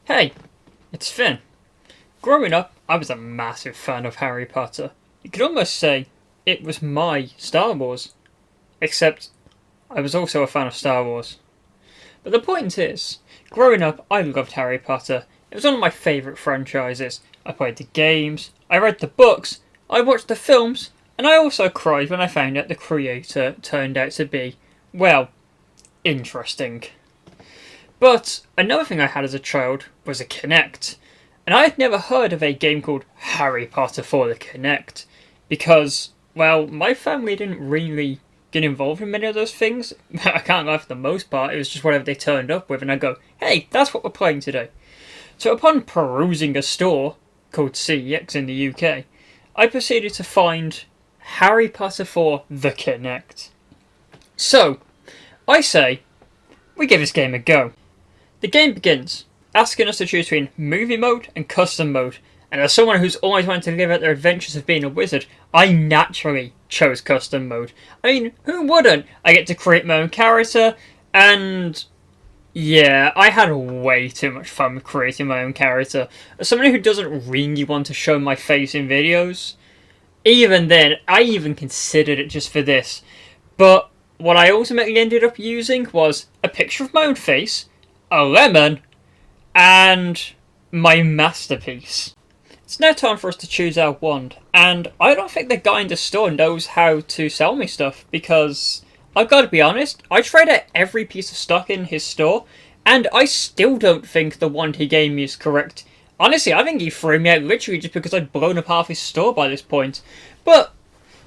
Hey, it's Finn. Growing up, I was a massive fan of Harry Potter. You could almost say it was my Star Wars. Except, I was also a fan of Star Wars. But the point is, growing up, I loved Harry Potter. It was one of my favourite franchises. I played the games, I read the books, I watched the films, and I also cried when I found out the creator turned out to be, well, interesting. But another thing I had as a child was a Kinect. And I had never heard of a game called Harry Potter for the Kinect. Because, well, my family didn't really get involved in many of those things. I can't lie, for the most part, it was just whatever they turned up with, and I go, hey, that's what we're playing today. So upon perusing a store called CEX in the UK, I proceeded to find Harry Potter for the Kinect. So, I say, we give this game a go. The game begins asking us to choose between movie mode and custom mode, and as someone who's always wanted to live out their adventures of being a wizard, I naturally chose custom mode. I mean, who wouldn't? I get to create my own character, and yeah, I had way too much fun with creating my own character. As someone who doesn't really want to show my face in videos, even then, I even considered it just for this. But what I ultimately ended up using was a picture of my own face, a lemon, and my masterpiece. It's now time for us to choose our wand, and I don't think the guy in the store knows how to sell me stuff, because I've got to be honest, I tried out every piece of stock in his store, and I still don't think the wand he gave me is correct. Honestly, I think he threw me out literally just because I'd blown up half his store by this point. But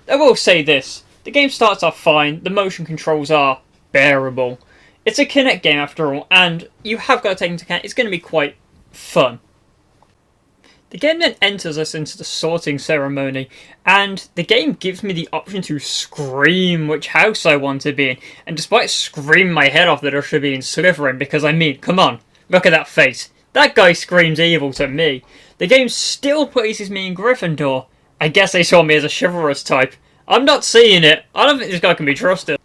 I will say this, the game starts off fine, the motion controls are bearable. It's a Kinect game after all, and you have got to take into account it's going to be quite fun. The game then enters us into the sorting ceremony, and the game gives me the option to scream which house I want to be in, and despite screaming my head off that I should be in Slytherin, because I mean, come on, look at that face. That guy screams evil to me. The game still places me in Gryffindor. I guess they saw me as a chivalrous type. I'm not seeing it. I don't think this guy can be trusted.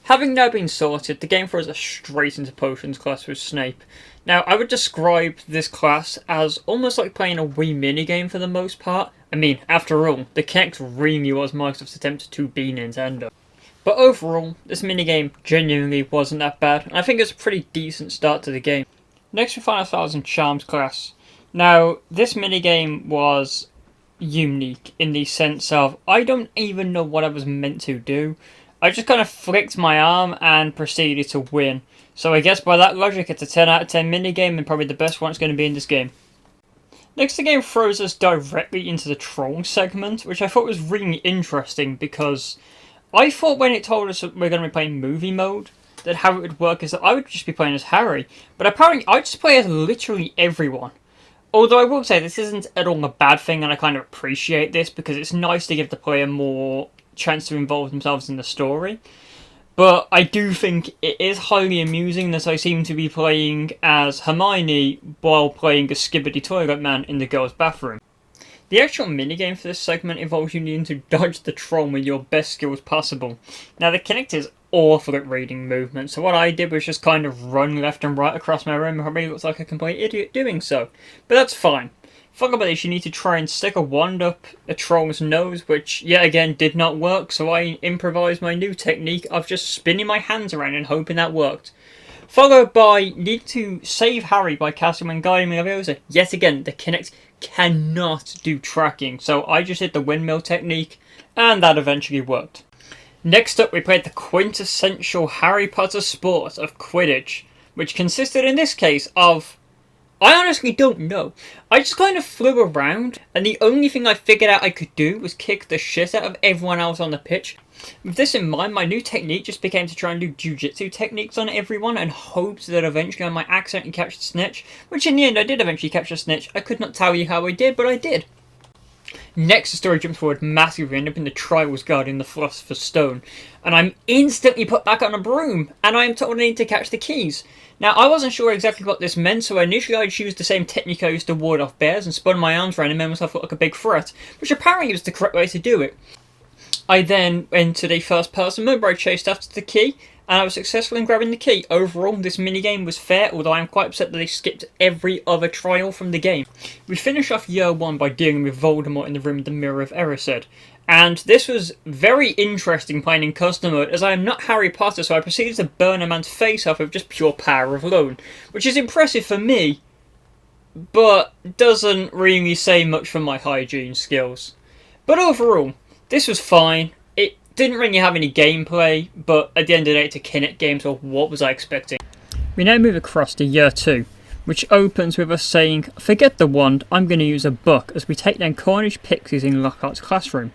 Having now been sorted, the game throws us straight into Potions class with Snape. Now, I would describe this class as almost like playing a Wii minigame for the most part. I mean, after all, the Kinect really was Microsoft's attempt to be Nintendo. But overall, this minigame genuinely wasn't that bad, and I think it's a pretty decent start to the game. Next we find ourselves in Charms class. Now, this minigame was unique in the sense of, I don't even know what I was meant to do. I just kind of flicked my arm and proceeded to win. So I guess by that logic, it's a 10 out of 10 minigame and probably the best one it's going to be in this game. Next, the game throws us directly into the troll segment, which I thought was really interesting because I thought when it told us that we're going to be playing movie mode, that how it would work is that I would just be playing as Harry. But apparently I just play as literally everyone. Although I will say this isn't at all a bad thing, and I kind of appreciate this because it's nice to give the player more chance to involve themselves in the story. But I do think it is highly amusing that I seem to be playing as Hermione while playing a Skibbity Toilet Man in the girls' bathroom. The actual minigame for this segment involves you needing to dodge the troll with your best skills possible. Now the Kinect is awful at reading movement, so what I did was just kind of run left and right across my room and probably looks like a complete idiot doing so. But that's fine. Fuck about this, you need to try and stick a wand up a troll's nose, which yet again did not work, so I improvised my new technique of just spinning my hands around and hoping that worked. Followed by need to save Harry by casting Wingardium Leviosa. Yet again, the Kinect cannot do tracking, so I just did the windmill technique, and that eventually worked. Next up, we played the quintessential Harry Potter sport of Quidditch, which consisted in this case of, I honestly don't know. I just kind of flew around, and the only thing I figured out I could do was kick the shit out of everyone else on the pitch. With this in mind, my new technique just became to try and do jiu-jitsu techniques on everyone and hoped that eventually I might accidentally catch the snitch, which in the end I did eventually catch the snitch. I could not tell you how I did, but I did. Next, the story jumps forward massively, end up in the Trials guarding the Philosopher's Stone, and I'm instantly put back on a broom, and I am told I need to catch the keys. Now, I wasn't sure exactly what this meant, so initially I used the same technique I used to ward off bears and spun my arms around and made myself look like a big threat, which apparently was the correct way to do it. I then entered a first person mode where I chased after the key, and I was successful in grabbing the key. Overall, this minigame was fair, although I am quite upset that they skipped every other trial from the game. We finish off year 1 by dealing with Voldemort in the room with the Mirror of Erised. And this was very interesting playing in custom mode, as I am not Harry Potter, so I proceeded to burn a man's face off with just pure power of alone, which is impressive for me, but doesn't really say much for my hygiene skills. But overall, this was fine. It didn't really have any gameplay, but at the end of the day, it's a Kinect game, so what was I expecting? We now move across to year 2, which opens with us saying, forget the wand, I'm going to use a book, as we take down Cornish pixies in Lockhart's classroom.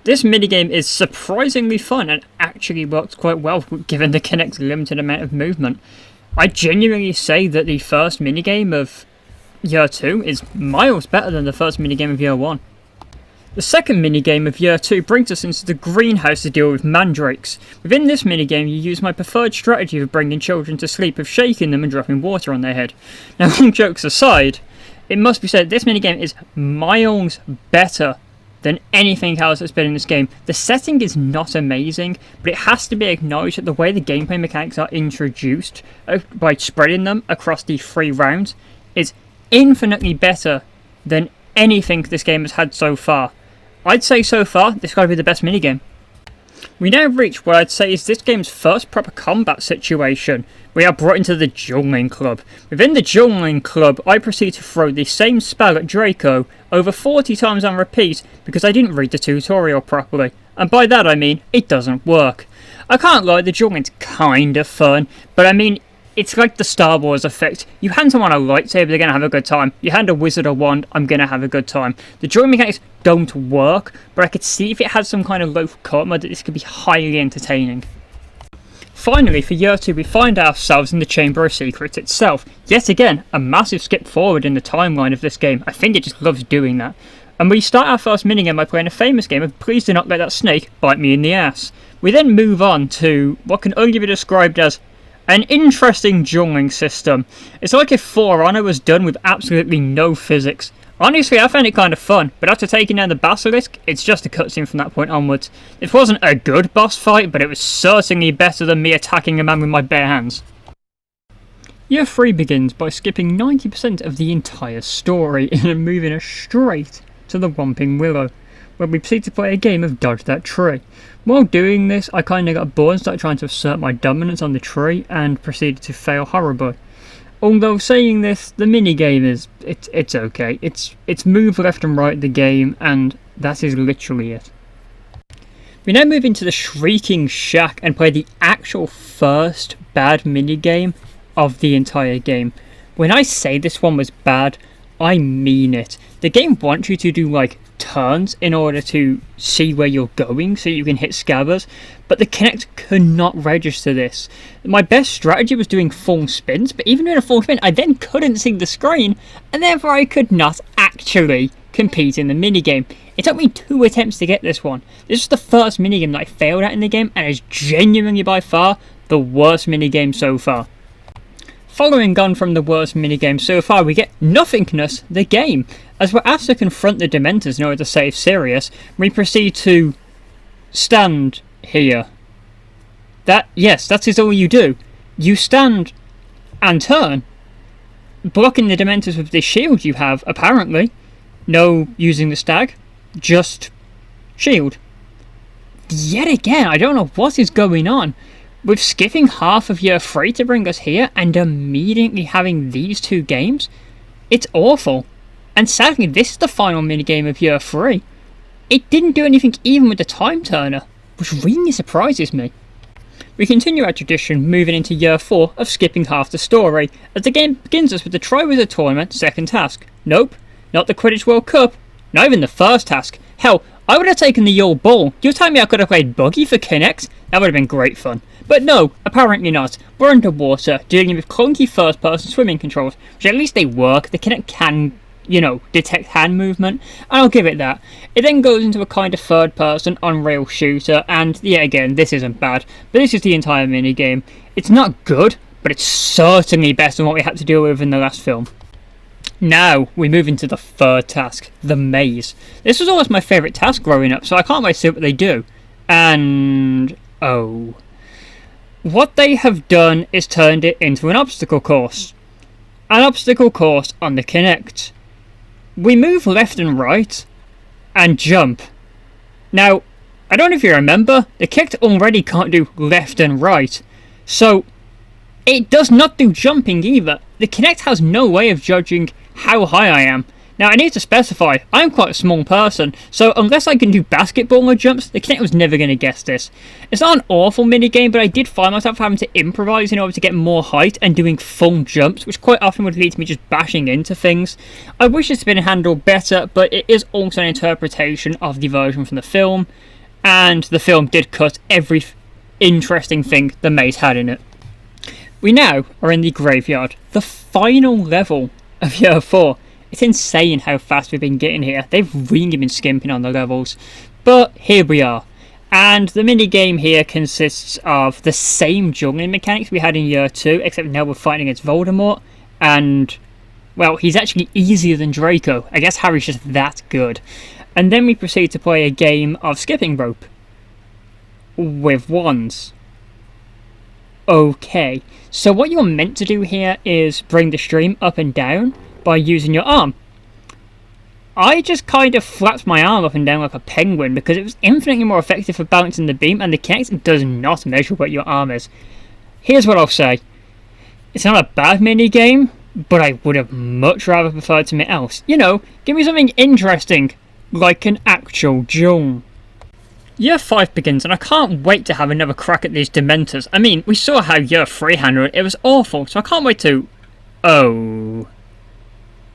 This minigame is surprisingly fun and actually works quite well given the Kinect's limited amount of movement. I genuinely say that the first minigame of year 2 is miles better than the first minigame of year 1. The second minigame of year 2 brings us into the greenhouse to deal with mandrakes. Within this minigame you use my preferred strategy of bringing children to sleep of shaking them and dropping water on their head. Now, all jokes aside, it must be said this minigame is miles better than anything else that's been in this game. The setting is not amazing, but it has to be acknowledged that the way the gameplay mechanics are introduced by spreading them across the 3 rounds is infinitely better than anything this game has had so far. I'd say so far, this got to be the best minigame. We now reach what I'd say is this game's first proper combat situation. We are brought into the Dueling Club. Within the Dueling Club, I proceed to throw the same spell at Draco over 40 times on repeat because I didn't read the tutorial properly. And by that I mean, it doesn't work. I can't lie, the dueling's kinda fun, but I mean, it's like the Star Wars effect. You hand someone a lightsaber, they're going to have a good time. You hand a wizard a wand, I'm going to have a good time. The dueling mechanics don't work, but I could see if it had some kind of local co-op mode that this could be highly entertaining. Finally, for year 2, we find ourselves in the Chamber of Secrets itself. Yet again, a massive skip forward in the timeline of this game. I think it just loves doing that. And we start our first minigame by playing a famous game of Please Do Not Let That Snake Bite Me in the Ass. We then move on to what can only be described as an interesting dueling system. It's like if For Honor was done with absolutely no physics. Honestly, I found it kind of fun, but after taking down the Basilisk, it's just a cutscene from that point onwards. It wasn't a good boss fight, but it was certainly better than me attacking a man with my bare hands. Year 3 begins by skipping 90% of the entire story and moving us straight to the Whomping Willow, where we proceed to play a game of Dodge That Tree. While doing this, I kinda got bored and started trying to assert my dominance on the tree and proceeded to fail horribly. Although saying this, the minigame is, it's okay. It's move left and right the game, and that is literally it. We now move into the Shrieking Shack and play the actual first bad minigame of the entire game. When I say this one was bad, I mean it. The game wants you to do like turns in order to see where you're going so you can hit scabbers, but the Kinect could not register this. My best strategy was doing full spins, but even doing a full spin I then couldn't see the screen, and therefore I could not actually compete in the minigame. It took me 2 attempts to get this one. This is the first minigame that I failed at in the game, and is genuinely by far the worst minigame so far. Following on from the worst minigame so far, we get Nothingness, the game. As we're asked to confront the Dementors in order to save Sirius, we proceed to stand here. That is all you do. You stand and turn, blocking the Dementors with this shield you have, apparently. No using the stag, just shield. Yet again, I don't know what is going on. With skipping half of year 3 to bring us here and immediately having these 2 games, it's awful. And sadly, this is the final minigame of year 3. It didn't do anything even with the time turner, which really surprises me. We continue our tradition moving into year 4 of skipping half the story, as the game begins us with the Triwizard Tournament second task. Nope, not the Quidditch World Cup, not even the first task. Hell, I would have taken the Yule Ball. You're telling me I could have played Buggy for Kinect? That would have been great fun. But no, apparently not. We're underwater, dealing with clunky first-person swimming controls, which at least they work. The Kinect can, detect hand movement, and I'll give it that. It then goes into a kind of third-person on-rail shooter, and yeah, again, this isn't bad, but this is the entire minigame. It's not good, but it's certainly better than what we had to deal with in the last film. Now, we move into the third task, the maze. This was always my favourite task growing up, so I can't wait to see what they do. And oh, What they have done is turned it into an obstacle course. An obstacle course on the Kinect. We move left and right, and jump. Now, I don't know if you remember, the Kinect already can't do left and right, so it does not do jumping either. The Kinect has no way of judging how high I am. Now, I need to specify, I'm quite a small person, so unless I can do basketballer jumps, the Kinect was never going to guess this. It's not an awful minigame, but I did find myself having to improvise in order to get more height and doing full jumps, which quite often would lead to me just bashing into things. I wish it's been handled better, but it is also an interpretation of the version from the film, and the film did cut every interesting thing the maze had in it. We now are in the graveyard, the final level of Year 4. It's insane how fast we've been getting here. They've really been skimping on the levels. But here we are. And the minigame here consists of the same juggling mechanics we had in Year 2, except now we're fighting against Voldemort. And, well, he's actually easier than Draco. I guess Harry's just that good. And then we proceed to play a game of skipping rope. With wands. Okay. So what you're meant to do here is bring the stream up and down by using your arm. I just kind of flapped my arm up and down like a penguin because it was infinitely more effective for balancing the beam, and the Kinect does not measure what your arm is. Here's what I'll say. It's not a bad mini game, but I would have much rather preferred something else. You know, give me something interesting, like an actual duel. Year 5 begins, and I can't wait to have another crack at these Dementors. I mean, we saw how Year 3 handled it. It was awful, so I can't wait to... Oh...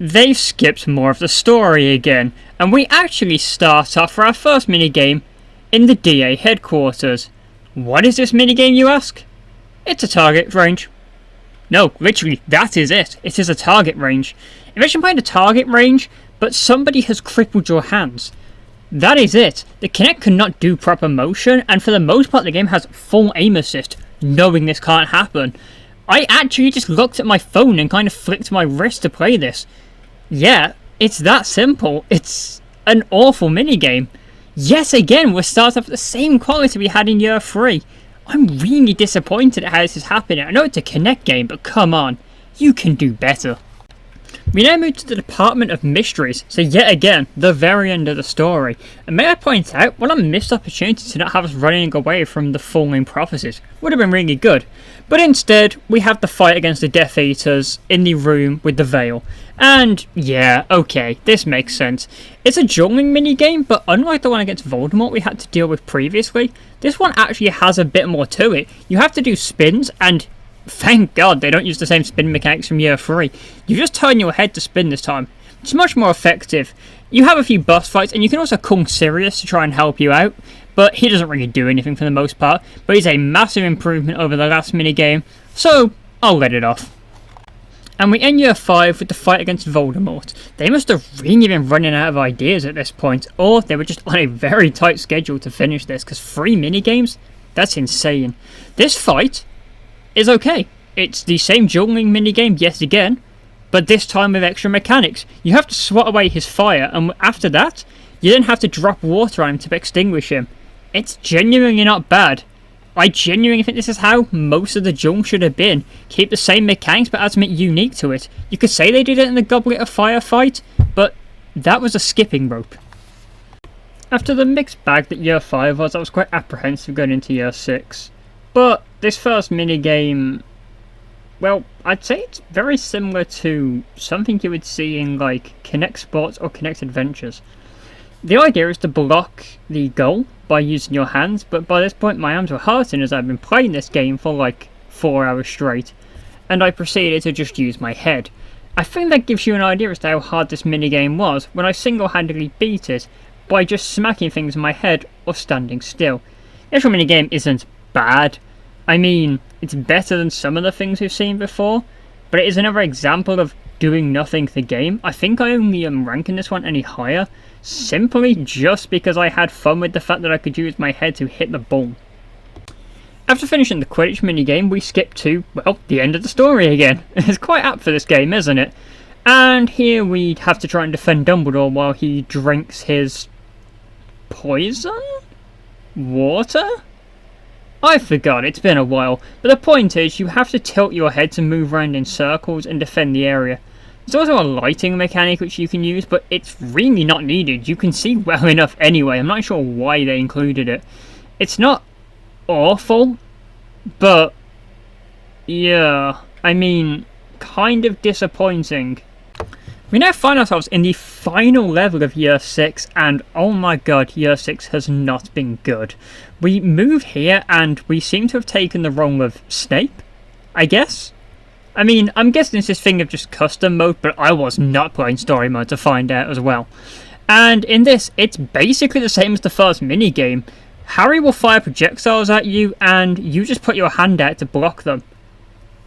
They've skipped more of the story again, and we actually start off for our first minigame in the DA headquarters. What is this minigame, you ask? It's a target range. No, literally, that is it. It is a target range. Imagine playing a target range, but somebody has crippled your hands. That is it. The Kinect cannot do proper motion, and for the most part the game has full aim assist, knowing this can't happen. I actually just looked at my phone and kind of flicked my wrist to play this. Yeah, it's that simple. It's an awful minigame. Yet again, we're starting off at the same quality we had in Year 3. I'm really disappointed at how this is happening. I know it's a Kinect game, but come on. You can do better. We now move to the Department of Mysteries, so yet again, the very end of the story. And may I point out, what a missed opportunity to not have us running away from the falling prophecies. Would have been really good. But instead, we have the fight against the Death Eaters in the room with the veil. And yeah, okay, this makes sense. It's a dueling minigame, but unlike the one against Voldemort we had to deal with previously, this one actually has a bit more to it. You have to do spins, and thank God they don't use the same spin mechanics from Year 3. You just turn your head to spin this time. It's much more effective. You have a few boss fights, and you can also call Sirius to try and help you out, but he doesn't really do anything for the most part, but he's a massive improvement over the last minigame, so I'll let it off. And we end Year 5 with the fight against Voldemort. They must have really been running out of ideas at this point, or they were just on a very tight schedule to finish this, because 3 minigames? That's insane. This fight is okay. It's the same dueling minigame yet again, but this time with extra mechanics. You have to swat away his fire, and after that, you then have to drop water on him to extinguish him. It's genuinely not bad. I genuinely think this is how most of the duel should have been. Keep the same mechanics but add something unique to it. You could say they did it in the Goblet of Fire fight, but that was a skipping rope. After the mixed bag that Year 5 was, I was quite apprehensive going into Year 6. But this first minigame, well, I'd say it's very similar to something you would see in like Kinect Sports or Kinect Adventures. The idea is to block the goal by using your hands, but by this point my arms were hurting as I've been playing this game for like 4 hours straight, and I proceeded to just use my head. I think that gives you an idea as to how hard this minigame was when I single-handedly beat it by just smacking things in my head or standing still. The actual minigame isn't bad. I mean, it's better than some of the things we've seen before, but it is another example of doing nothing to the game. I think I only am ranking this one any higher, simply just because I had fun with the fact that I could use my head to hit the ball. After finishing the Quidditch minigame, we skip to, well, the end of the story again. It's quite apt for this game, isn't it? And here we have to try and defend Dumbledore while he drinks his poison? Water? I forgot, it's been a while, but the point is you have to tilt your head to move around in circles and defend the area. There's also a lighting mechanic which you can use, but it's really not needed. You can see well enough anyway. I'm not sure why they included it. It's not awful, but yeah, I mean, kind of disappointing. We now find ourselves in the final level of Year 6, and oh my god, Year 6 has not been good. We move here, and we seem to have taken the role of Snape, I guess? I mean, I'm guessing it's this thing of just custom mode, but I was not playing story mode to find out as well. And in this, it's basically the same as the first minigame. Harry will fire projectiles at you, and you just put your hand out to block them.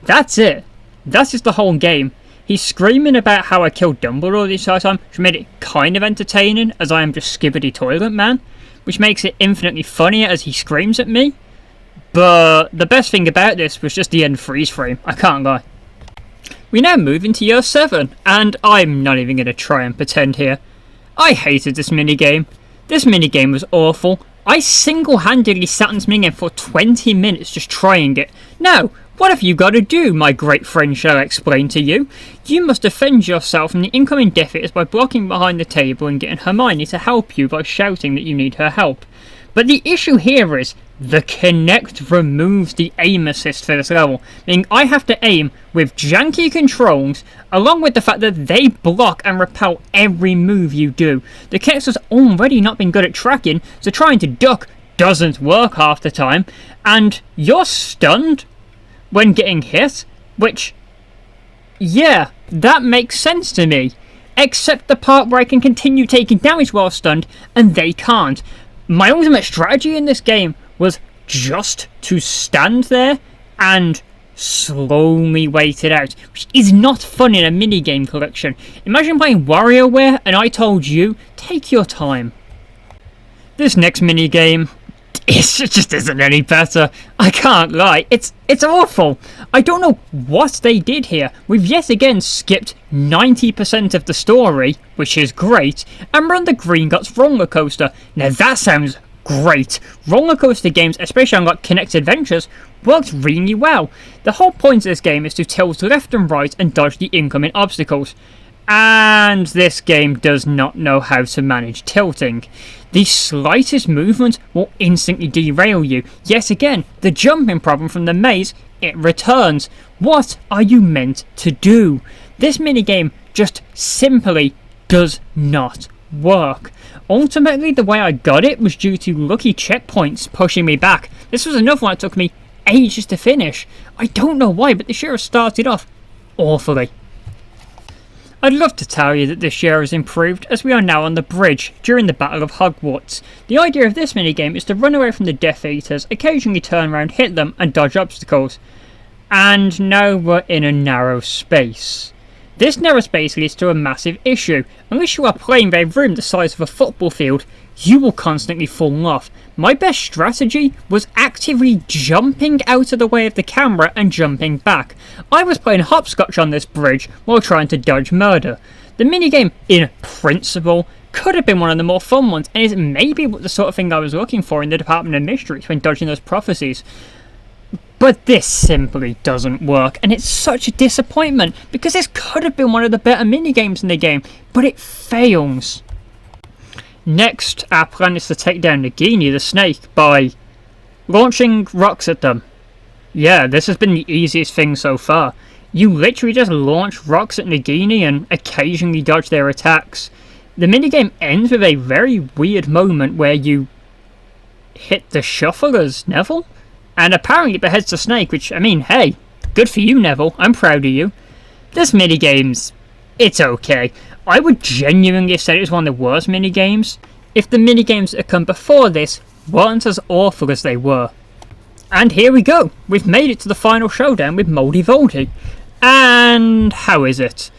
That's it. That's just the whole game. He's screaming about how I killed Dumbledore this time, which made it kind of entertaining, as I am just Skibbity Toilet Man, which makes it infinitely funnier as he screams at me. But the best thing about this was just the end freeze frame, I can't lie. We now move into Year 7, and I'm not even going to try and pretend here. I hated this minigame. This minigame was awful. I single-handedly sat on this minigame for 20 minutes just trying it. Now, what have you got to do, my great friend shall explain to you? You must defend yourself from the incoming Death Eaters by blocking behind the table and getting Hermione to help you by shouting that you need her help. But the issue here is, the Kinect removes the aim assist for this level, meaning I have to aim with janky controls, along with the fact that they block and repel every move you do. The Kinect has already not been good at tracking, so trying to duck doesn't work half the time, and you're stunned when getting hit, which, yeah, that makes sense to me. Except the part where I can continue taking damage while stunned, and they can't. My ultimate strategy in this game was just to stand there and slowly wait it out, which is not fun in a minigame collection. Imagine playing WarioWare and I told you, take your time. This next minigame, it just isn't any better. I can't lie, it's awful. I don't know what they did here. We've yet again skipped 90% of the story, which is great, and we're on the Gringotts roller coaster. Now that sounds great. Roller coaster games, especially on like Kinect Adventures, works really well. The whole point of this game is to tilt left and right and dodge the incoming obstacles. And this game does not know how to manage tilting. The slightest movement will instantly derail you. Yet again, the jumping problem from the maze, it returns. What are you meant to do? This minigame just simply does not work. Ultimately, the way I got it was due to lucky checkpoints pushing me back. This was another one that took me ages to finish. I don't know why, but this year has started off awfully. I'd love to tell you that this year has improved, as we are now on the bridge during the Battle of Hogwarts. The idea of this minigame is to run away from the Death Eaters, occasionally turn around, hit them and dodge obstacles. And now we're in a narrow space. This narrow space leads to a massive issue. Unless you are playing a room the size of a football field, you will constantly fall off. My best strategy was actively jumping out of the way of the camera and jumping back. I was playing hopscotch on this bridge while trying to dodge murder. The minigame, in principle, could have been one of the more fun ones, and is maybe the sort of thing I was looking for in the Department of Mysteries when dodging those prophecies. But this simply doesn't work, and it's such a disappointment, because this could have been one of the better minigames in the game, but it fails. Next, our plan is to take down Nagini the snake by launching rocks at them. Yeah, this has been the easiest thing so far. You literally just launch rocks at Nagini and occasionally dodge their attacks. The minigame ends with a very weird moment where you hit the shuffle as Neville, and apparently it beheads the snake, which, I mean, hey, good for you, Neville, I'm proud of you. This minigame's, it's okay. I would genuinely have said it was one of the worst minigames if the minigames that had come before this weren't as awful as they were. And here we go, we've made it to the final showdown with Moldy Voldy. And how is it?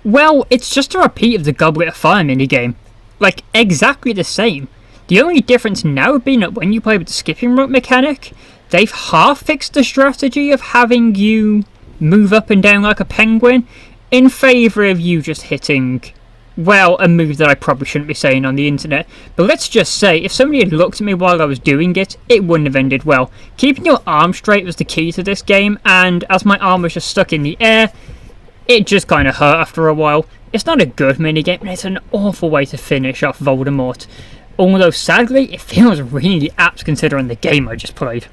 Well, it's just a repeat of the Goblet of Fire minigame. Like, exactly the same. The only difference now being that when you play with the skipping rope mechanic, they've half fixed the strategy of having you move up and down like a penguin, in favour of you just hitting well, a move that I probably shouldn't be saying on the internet, but let's just say if somebody had looked at me while I was doing it, it wouldn't have ended well. Keeping your arm straight was the key to this game, and as my arm was just stuck in the air, it just kind of hurt after a while. It's not a good minigame, and it's an awful way to finish off Voldemort. Although sadly, it feels really apt considering the game I just played.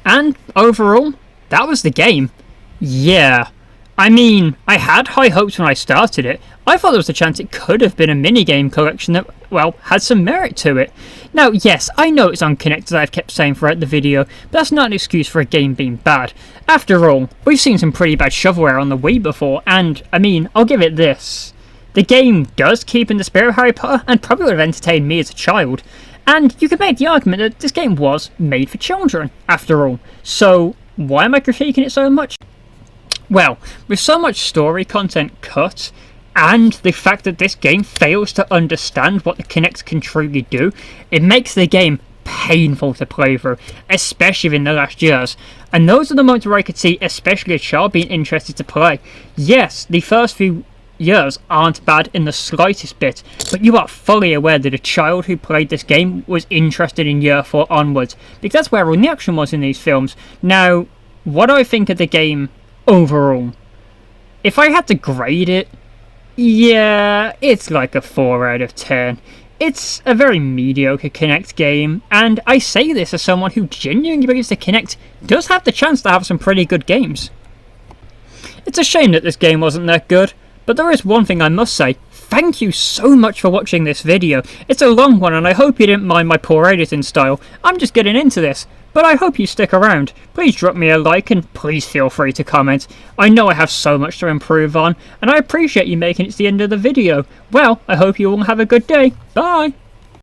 And overall, that was the game. Yeah. I mean, I had high hopes when I started it. I thought there was a chance it could have been a minigame collection that, well, had some merit to it. Now, yes, I know it's on Kinect, as I've kept saying throughout the video, but that's not an excuse for a game being bad. After all, we've seen some pretty bad shovelware on the Wii before, and, I mean, I'll give it this. The game does keep in the spirit of Harry Potter, and probably would have entertained me as a child. And you could make the argument that this game was made for children, after all. So, why am I critiquing it so much? Well, with so much story content cut, and the fact that this game fails to understand what the Kinect can truly do, it makes the game painful to play through, especially in the last years. And those are the moments where I could see especially a child being interested to play. Yes, the first few years aren't bad in the slightest bit, but you are fully aware that a child who played this game was interested in year 4 onwards, because that's where all the action was in these films. Now, what do I think of the game overall? If I had to grade it, yeah, it's like a 4 out of 10. It's a very mediocre Kinect game, and I say this as someone who genuinely believes the Kinect does have the chance to have some pretty good games. It's a shame that this game wasn't that good, but there is one thing I must say. Thank you so much for watching this video. It's a long one and I hope you didn't mind my poor editing style. I'm just getting into this, but I hope you stick around. Please drop me a like and please feel free to comment. I know I have so much to improve on, and I appreciate you making it to the end of the video. Well, I hope you all have a good day. Bye!